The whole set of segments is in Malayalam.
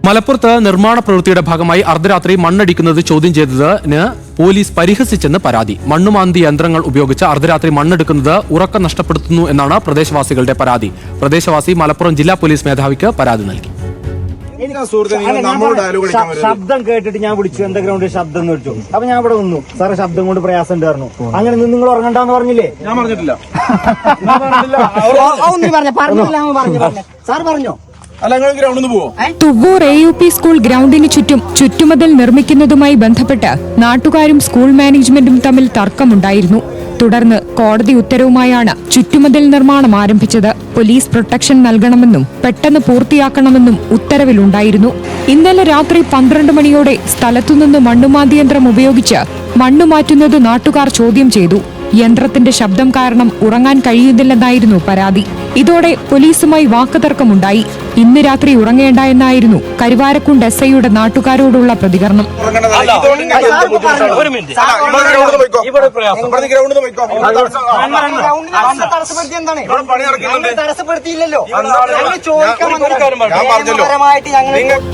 മലപ്പുറത്ത് നിർമ്മാണ പ്രവൃത്തിയുടെ ഭാഗമായി അർദ്ധരാത്രി മണ്ണടിക്കുന്നത് ചോദ്യം ചെയ്തതിന് പോലീസ് പരിഹസിച്ചെന്ന് പരാതി. മണ്ണുമാന്തി യന്ത്രങ്ങൾ ഉപയോഗിച്ച് അർദ്ധരാത്രി മണ്ണെടുക്കുന്നത് ഉറക്കം നഷ്ടപ്പെടുത്തുന്നു എന്നാണ് പ്രദേശവാസികളുടെ പരാതി. പ്രദേശവാസി മലപ്പുറം ജില്ലാ പോലീസ് മേധാവിക്ക് പരാതി നൽകി. ശബ്ദം കേട്ടിട്ട് ഞാൻ വിളിച്ചു, എന്താ ഗ്രൗണ്ടിൽ ശബ്ദം എന്ന് വിളിച്ചു. അപ്പൊ ഞാൻ ഇവിടെ നിന്നു. സാറ് ശബ്ദം കൊണ്ട് പ്രയാസം ഉണ്ടായിരുന്നു. അങ്ങനെ നിന്ന് നിങ്ങൾ ഉറങ്ങണ്ടെന്ന് പറഞ്ഞില്ലേ? ഞാൻ പറഞ്ഞിട്ടില്ല. സാർ പറഞ്ഞോ? തുവ്വൂർ AUP സ്കൂൾ ഗ്രൗണ്ടിന് ചുറ്റും ചുറ്റുമതിൽ നിർമ്മിക്കുന്നതുമായി ബന്ധപ്പെട്ട് നാട്ടുകാരും സ്കൂൾ മാനേജ്മെന്റും തമ്മിൽ തർക്കമുണ്ടായിരുന്നു. തുടർന്ന് കോടതി ഉത്തരവുമായാണ് ചുറ്റുമതിൽ നിർമ്മാണം ആരംഭിച്ചത്. പോലീസ് പ്രൊട്ടക്ഷൻ നൽകണമെന്നും പെട്ടെന്ന് പൂർത്തിയാക്കണമെന്നും ഉത്തരവിലുണ്ടായിരുന്നു. ഇന്നലെ രാത്രി 12 മണിയോടെ സ്ഥലത്തുനിന്ന് മണ്ണുമാന്തി യന്ത്രം ഉപയോഗിച്ച് മണ്ണുമാറ്റുന്നത് നാട്ടുകാർ ചോദ്യം ചെയ്തു. യന്ത്രത്തിന്റെ ശബ്ദം കാരണം ഉറങ്ങാൻ കഴിയുന്നില്ലെന്നായിരുന്നു പരാതി. ഇതോടെ പോലീസുമായി വാക്കുതർക്കമുണ്ടായി. ഇന്ന് രാത്രി ഉറങ്ങേണ്ട എന്നായിരുന്നു കരുവാരക്കുണ്ട് SIയുടെ നാട്ടുകാരോടുള്ള പ്രതികരണം.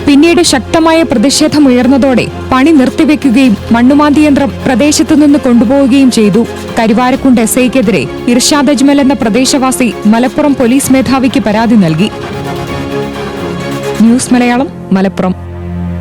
പിന്നീട് ശക്തമായ പ്രതിഷേധമുയർന്നതോടെ പണി നിർത്തിവെക്കുകയും മണ്ണുമാന്തി യന്ത്രം പ്രദേശത്തുനിന്ന് കൊണ്ടുപോവുകയും ചെയ്തു. കരുവാരക്കുണ്ട് SIക്കെതിരെ ഇർഷാദ് അജ്മൽ എന്ന പ്രദേശവാസി മലപ്പുറം പോലീസ് മേധാവിക്ക് പരാതി നൽകി. ന്യൂസ് മലയാളം, മലപ്പുറം.